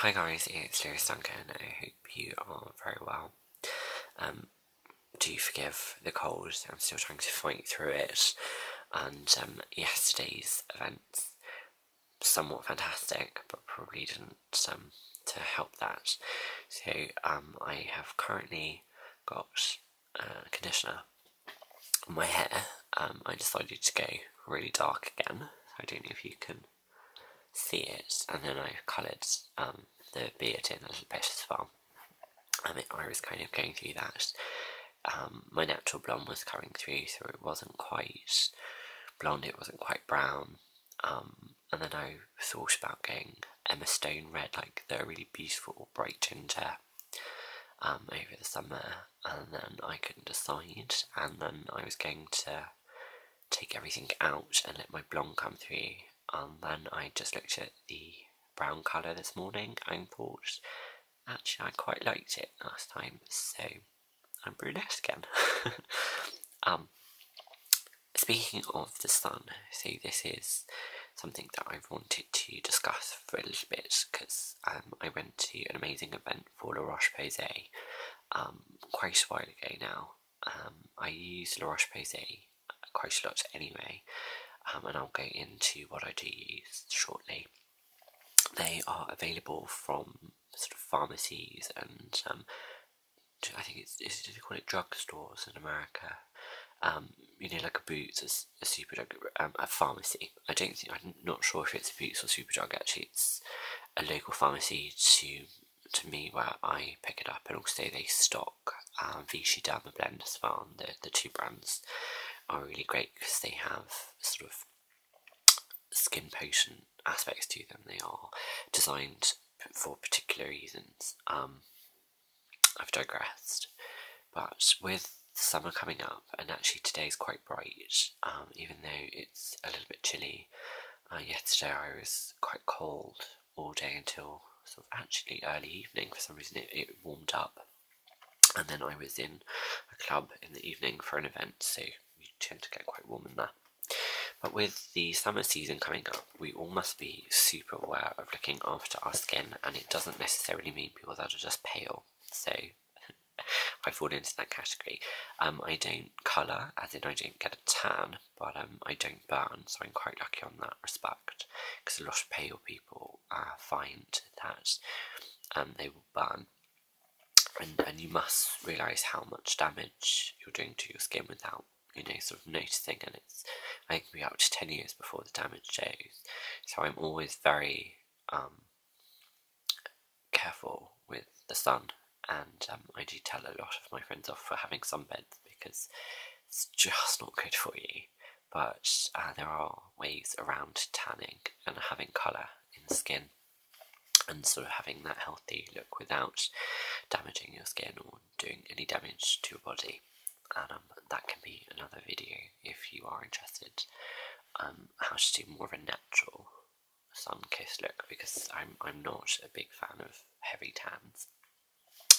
Hi guys, it's Lewis-duncan. I hope you are very well. Do forgive the cold, I'm still trying to fight through it, and yesterday's events, somewhat fantastic, but probably didn't to help that. So I have currently got conditioner on my hair. I decided to go really dark again. I don't know if you can see it, and then I coloured the beard in a little bit as well. I was kind of going through that. My natural blonde was coming through, so it wasn't quite blonde, it wasn't quite brown. And then I thought about going Emma Stone red, like the really beautiful bright ginger, over the summer, and then I couldn't decide, and then I was going to take everything out and let my blonde come through, and then I just looked at the brown colour this morning and thought, actually I quite liked it last time, so I'm brunette again. Speaking of the sun, so this is something that I've wanted to discuss for a little bit, because I went to an amazing event for Roche-Posay quite a while ago now. I use Roche-Posay quite a lot anyway, and I'll go into what I do use shortly. They are available from sort of pharmacies and I think they call it drugstores in America. Like a Boots, a Superdrug, a pharmacy. I'm not sure if it's a Boots or Superdrug. Actually, it's a local pharmacy to me where I pick it up, and also they stock Vichy Dermablend as well. And the two brands are really great because they have sort of skin potion aspects to them. They are designed for particular reasons. I've digressed, but with summer coming up, and actually today's quite bright, even though it's a little bit chilly. Yesterday I was quite cold all day until sort of actually early evening. For some reason it warmed up, and then I was in a club in the evening for an event, so you tend to get quite warm in there. But with the summer season coming up, we all must be super aware of looking after our skin, and it doesn't necessarily mean people that are just pale. So I fall into that category. I don't colour, as in I don't get a tan, but I don't burn, so I'm quite lucky on that respect, because a lot of pale people find that they will burn, and you must realise how much damage you're doing to your skin without sort of noticing, and I think it can be up to 10 years before the damage shows. So I'm always very careful with the sun, and I do tell a lot of my friends off for having sunbeds because it's just not good for you. But there are ways around tanning and having colour in the skin, and sort of having that healthy look without damaging your skin or doing any damage to your body. And that can be another video if you are interested. How to do more of a natural sun-kissed look, because I'm not a big fan of heavy tans.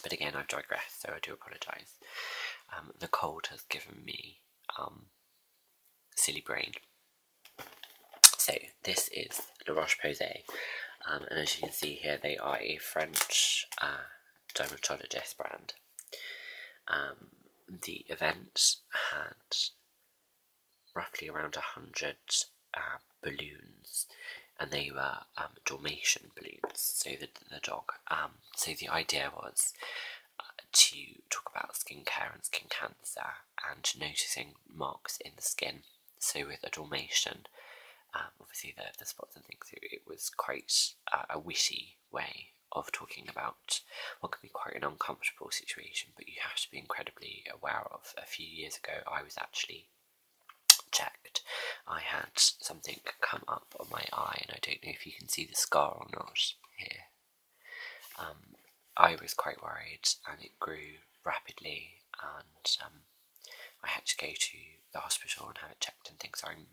But again, I've digressed, so I do apologise. The cold has given me silly brain. So this is La Roche-Posay, and as you can see here, they are a French dermatologist brand. The event had roughly around 100 balloons, and they were Dalmatian balloons, so the dog. So the idea was to talk about skincare and skin cancer and noticing marks in the skin. So with a Dalmatian, obviously the spots and things, it was quite a witty way of talking about what can be quite an uncomfortable situation, but you have to be incredibly aware of. A few years ago, I was actually checked. I had something come up on my eye, and I don't know if you can see the scar or not here. I was quite worried, and it grew rapidly, and I had to go to the hospital and have it checked and things. So I'm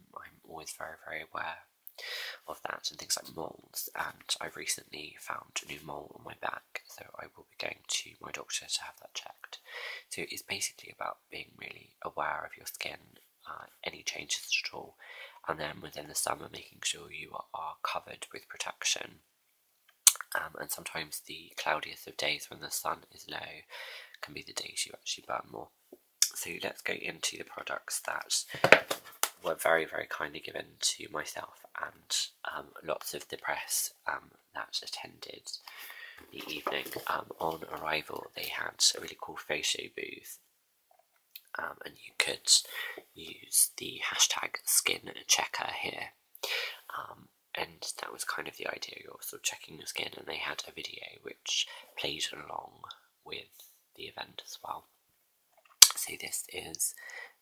always very, very aware of that, and things like moles, and I've recently found a new mole on my back, so I will be going to my doctor to have that checked. So it's basically about being really aware of your skin, any changes at all, and then within the summer making sure you are covered with protection And sometimes the cloudiest of days when the sun is low can be the days you actually burn more. So let's go into the products that were very, very kindly given to myself and lots of the press that attended the evening. On arrival, they had a really cool photo booth, and you could use the hashtag skin checker here. And that was kind of the idea. You're also checking your skin, and they had a video which played along with the event as well. So this is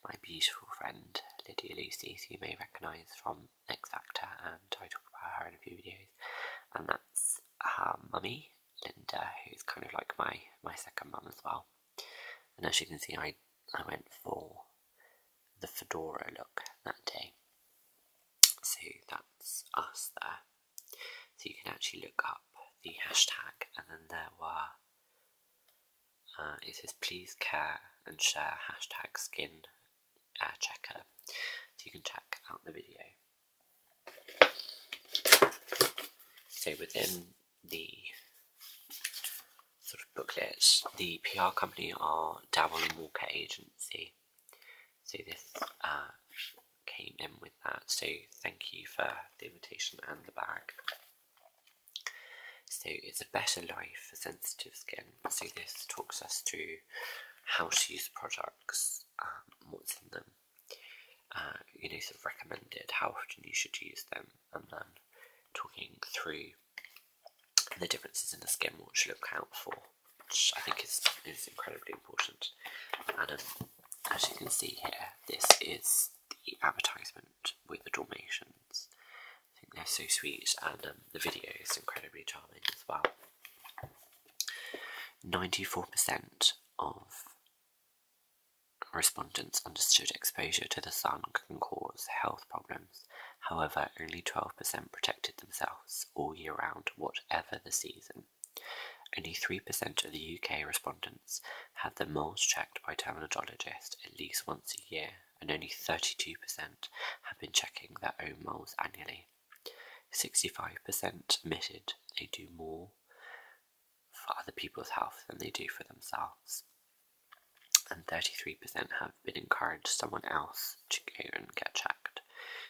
my beautiful friend Lydia Lucy, who you may recognise from X Factor, and I talk about her in a few videos. And that's her mummy, Linda, who's kind of like my second mum as well. And as you can see, I went for the fedora look that day. So that's us there. So you can actually look up the hashtag, and then there were, it says please care and share hashtag skin checker. So you can check out the video. So within the sort of booklet, the PR company are Dowell & Walker Agency. So this came in with that, so thank you for the invitation and the bag. So it's a better life for sensitive skin. So this talks us through how to use the products, what's in them, sort of recommended, how often you should use them, and then talking through the differences in the skin, what you should look out for, which I think is incredibly important. And as you can see here, this is the advertisement with the Dalmatians. I think they're so sweet, and the video is incredibly charming as well. 94% of respondents understood exposure to the sun can cause health problems. However, only 12% protected themselves all year round, whatever the season. Only 3% of the UK respondents had their moles checked by a dermatologist at least once a year, and only 32% have been checking their own moles annually. 65% admitted they do more for other people's health than they do for themselves. And 33% have been encouraged someone else to go and get checked.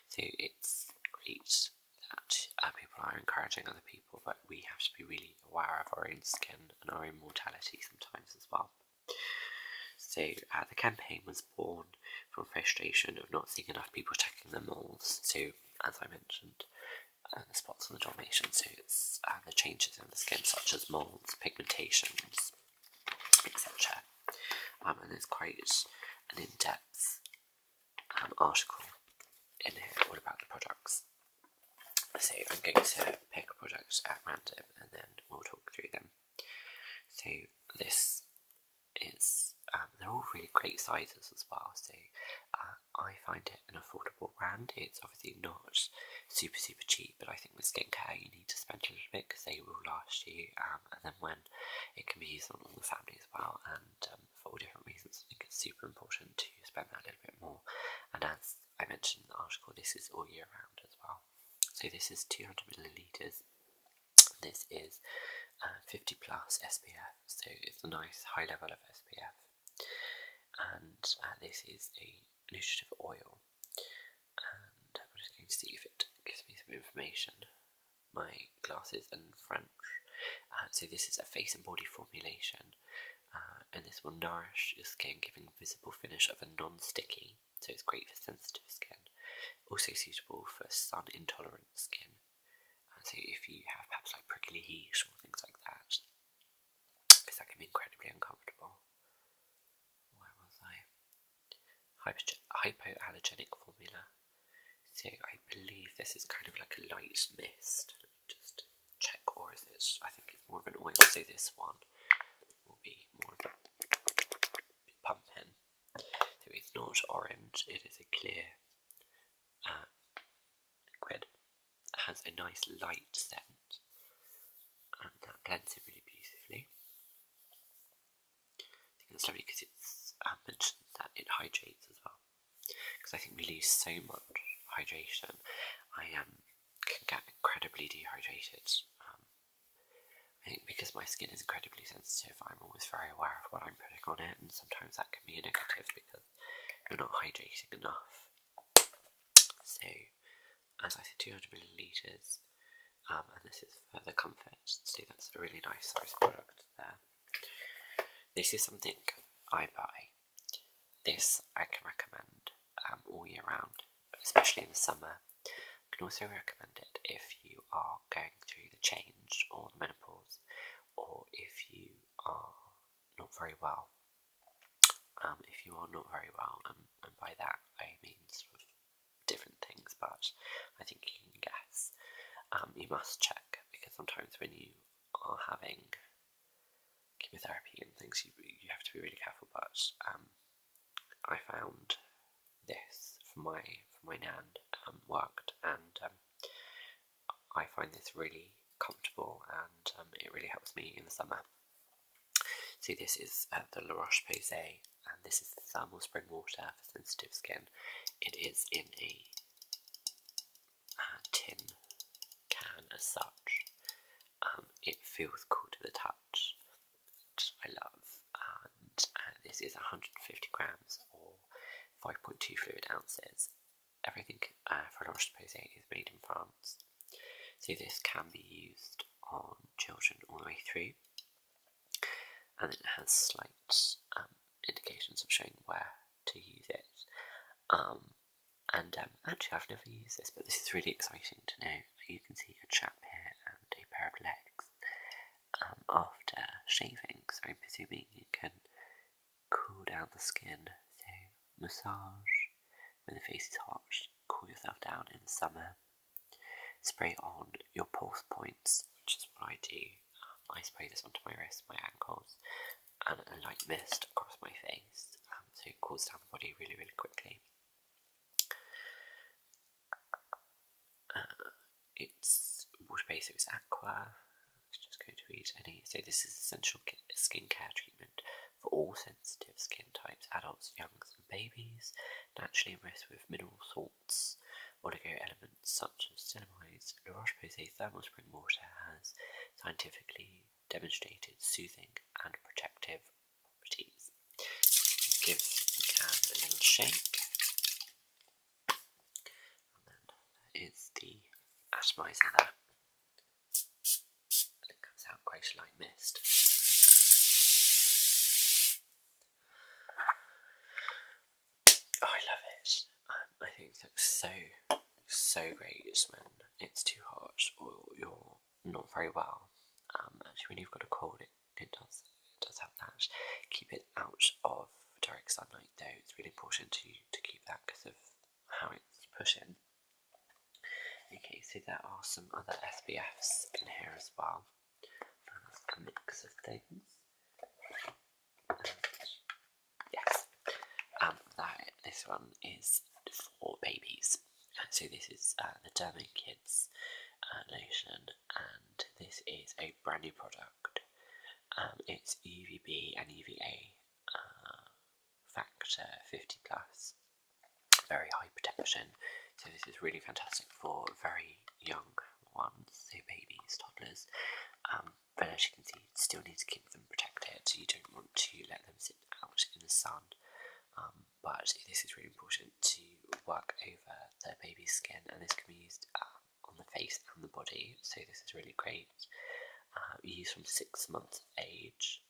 So it's great that people are encouraging other people, but we have to be really aware of our own skin and our own mortality sometimes as well. So the campaign was born from frustration of not seeing enough people checking their moles. So as I mentioned, the spots on the Dalmatian, so it's the changes in the skin such as moles, pigmentations, etc. And there's quite an in-depth article in here all about the products. So I'm going to pick a product at random and then we'll talk through them. So this is, they're all really great sizes as well, so I find it an affordable brand. It's obviously not super cheap, but I think with skincare you need to spend a little bit because they will last you, and then when it can be used on all the family as well, and for all different reasons I think it's super important to spend that little bit more. And as I mentioned in the article, this is all year round as well. So this is 200 millilitres. This is 50 plus SPF, so it's a nice high level of SPF. And this is a nutritive oil, and I'm just going to see if it gives me some information. My glasses in French. So this is a face and body formulation, and this will nourish your skin, giving a visible finish of a non-sticky, so it's great for sensitive skin. Also suitable for sun intolerant skin. So if you have perhaps like prickly heat or things like that, because that can be incredibly uncomfortable. Where was I? Hypoallergenic formula. So I believe this is kind of like a light mist. Let me just check, or is it? I think it's more of an oil. So this one will be more of a pumpkin. So it's not orange. It is a clear liquid. It has a nice light scent, and that blends it really beautifully. I think it's lovely because it's mentioned that it hydrates as well, because I think we lose so much hydration. I can get incredibly dehydrated my skin is incredibly sensitive, I'm always very aware of what I'm putting on it, and sometimes that can be a negative because you're not hydrating enough. So, as I said, 200 millilitres, and this is for the comfort. So that's a really nice size product there. This is something I buy. This I can recommend all year round, especially in the summer. I can also recommend it if you are going through the change or the menopause, or if you are not very well. If you are not very well, and by that I mean sort of different things, but I think you can guess. You must check, because sometimes when you are having chemotherapy and things, you have to be really careful. But I found this for my nan worked, and I find this really comfortable, and it really helps me in the summer. So this is the Roche-Posay, and this is the thermal spring water for sensitive skin. It is in a tin can as such. It feels cool to the touch, which I love, and this is 150 grams or 5.2 fluid ounces. Everything for Roche-Posay is made in France, so this can be used on children all the way through, and it has slight indications of showing where to use it. Actually I've never used this, but this is really exciting to know. You can see a chap here and a pair of legs after shaving, so I'm presuming you can cool down the skin. So massage when the face is hot, cool yourself down in the summer. Spray on your pulse points, which is what I do. I spray this onto my wrists, my ankles, and a light mist across my face, so it cools down the body really, really quickly. It's water-based, so it's aqua. Let's just go to read any. So this is essential skincare treatment for all sensitive skin types, adults, youngs and babies, naturally enriched with mineral salts, oligo elements such as ceramides. The Roche-Posay thermal spring water has scientifically demonstrated soothing and protective properties. Give the can a little shake, and then there is the atomizer there, and it comes out quite a light mist. Oh, I love it. I think it looks so great when it's too hot or you're not very well. Actually, when you've got a cold, it does have that. Keep it out of direct sunlight though. It's really important to keep that because of how it's put in. Okay, so there are some other SPFs in here as well. A mix of things. Yes. This one is for babies. So this is the Derma Kids lotion, and this is a brand new product. It's UVB and UVA factor 50 plus, very high protection. So this is really fantastic for very young ones, so babies, toddlers. But as you can see, you still need to keep them protected, so you don't want to let them sit out in the sun. But this is really important to work over the baby's skin, and this can be used on the face and the body, so this is really great. Used from 6 months of age.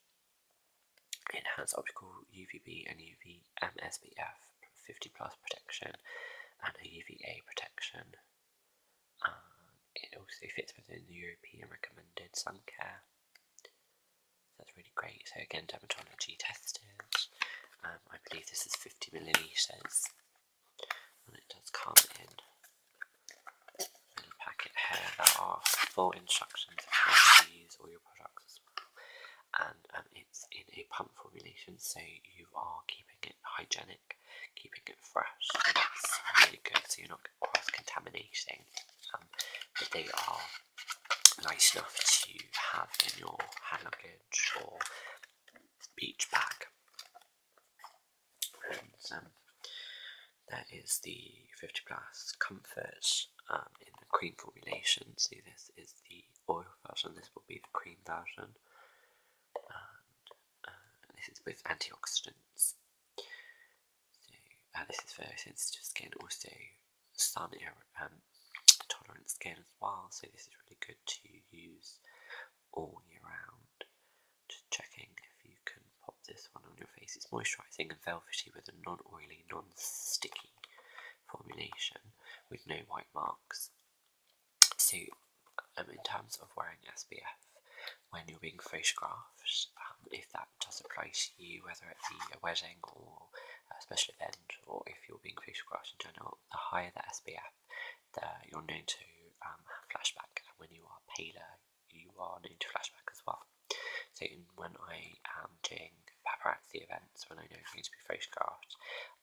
It has optical UVB and UV SPF 50 plus protection and a UVA protection. It also fits within the European recommended sun care. That's really great. So again, dermatology tested. I believe this is 50 millilitres, and it does come in a little packet here. There are full instructions of how to use all your products as well, and it's in a pump formulation, so you are keeping it hygienic, keeping it fresh, and that's really good, so you're not cross-contaminating, but they are nice enough to have in your hand luggage or beach bag. And there is the 50 plus comfort in the cream formulation. So this is the oil version, this will be the cream version. this is with antioxidants. So this is for sensitive skin, also sun tolerant skin as well. So this is really good to use all year round. Just checking if you can pop this one on your face. It's moisturising and velvety with a non-oily, non-sticky formulation with no white marks. So in terms of wearing SPF when you're being photographed, if that does apply to you, whether it be a wedding or a special event, or if you're being photographed in general, the higher the SPF, you're known to have flashback, and when you are paler, you are known to flashback as well. So when I am doing paparazzi events, when I know I'm going to be photographed,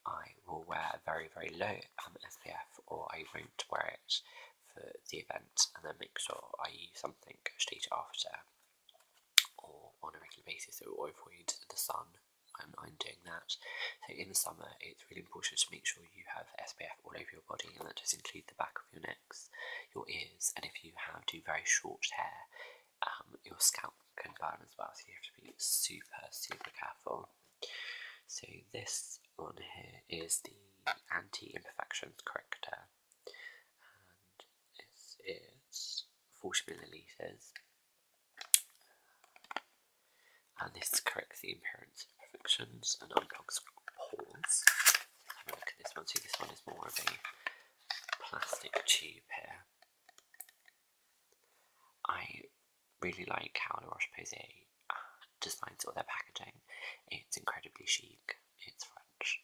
I will wear a very, very low SPF, or I won't wear it for the event, and then make sure I use something straight after or on a regular basis, so avoid the sun when I'm doing that. So in the summer, it's really important to make sure you have SPF all over your body, and that does include the back of your necks, your ears, and if you do very short hair, your scalp can burn as well, so you have to be super, super careful. So this one here is the Anti-Imperfections Corrector, and this is 40 millilitres, and this corrects the appearance of imperfections and unplugs pores. Have a look at this one. So this one is more of a plastic tube here. I really like how the Roche-Posay designs all their packaging. It's incredibly chic, it's French,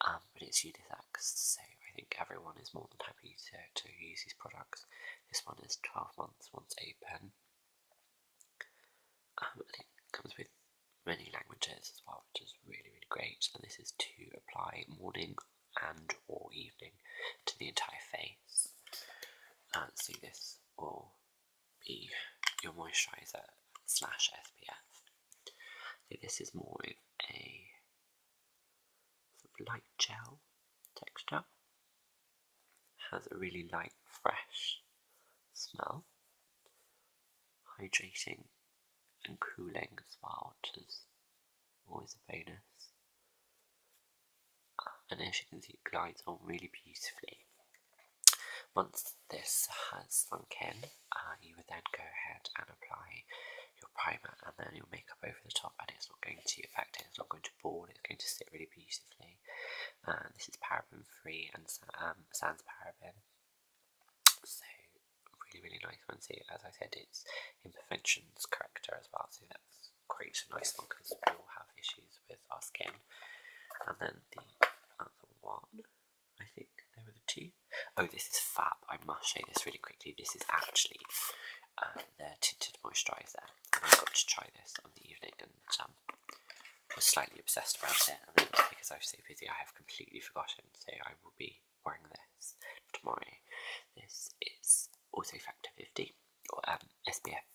but it's unisex, so I think everyone is more than happy to use these products. This one is 12 months once open, and it comes with many languages as well, which is really, really great, and this is to apply morning and or evening to the entire face. So this will be your moisturizer / SPF. So this is more of a sort of light gel texture. Has a really light, fresh smell, hydrating and cooling as well, which is always a bonus. And as you can see, it glides on really beautifully. Once this has sunk in, you would then go ahead and apply your primer and then your makeup over the top, and it's not going to affect it, it's not going to ball, it's going to sit really beautifully. This is paraben free and sans paraben, so really, really nice one. So as I said, it's imperfections corrector as well, so that's quite a nice one because we all have issues with our skin. And then the other one, I think there were the two. Oh, this is fab. I must show this really quickly. This is actually their tinted moisturizer, and I got to try this on the evening and was slightly obsessed about it, and then because I was so busy I have completely forgotten, so I will be wearing this tomorrow. This is also factor 50, or SPF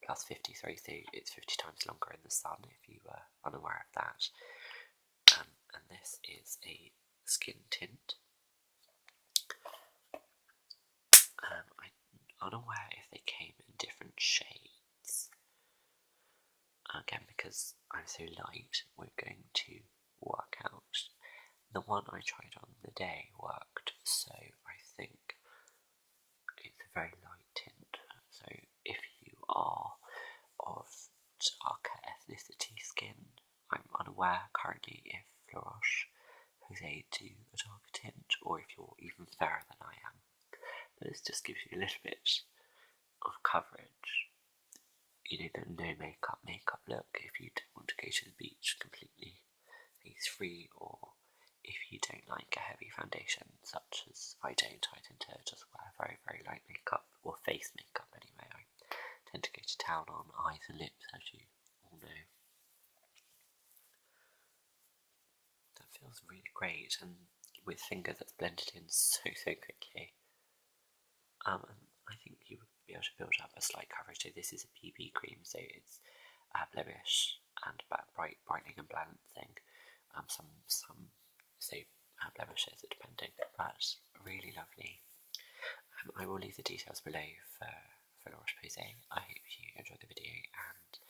plus 50, sorry, so it's 50 times longer in the sun if you were unaware of that. And this is a skin tint. I'm unaware if they came in different shades. Again, because I'm so light, we're going to work out. The one I tried on the day worked, so I think it's a very light tint. So if you are of darker ethnicity skin, I'm unaware currently if Roche-Posay do a darker tint, or if you're even fairer than I am. But this just gives you a little bit of coverage. You know, the no makeup look if you don't want to go to the beach completely face free, or if you don't like a heavy foundation, such as I don't. I tend to just wear very, very light makeup, or face makeup anyway. I tend to go to town on eyes and lips, as you all know. That feels really great, and with finger that's blended in so quickly. And I think you would be able to build up a slight coverage. So this is a BB cream, so it's blemish and brightening and balancing. Some blemishes depending, but really lovely. I will leave the details below for Roche-Posay. I hope you enjoyed the video, and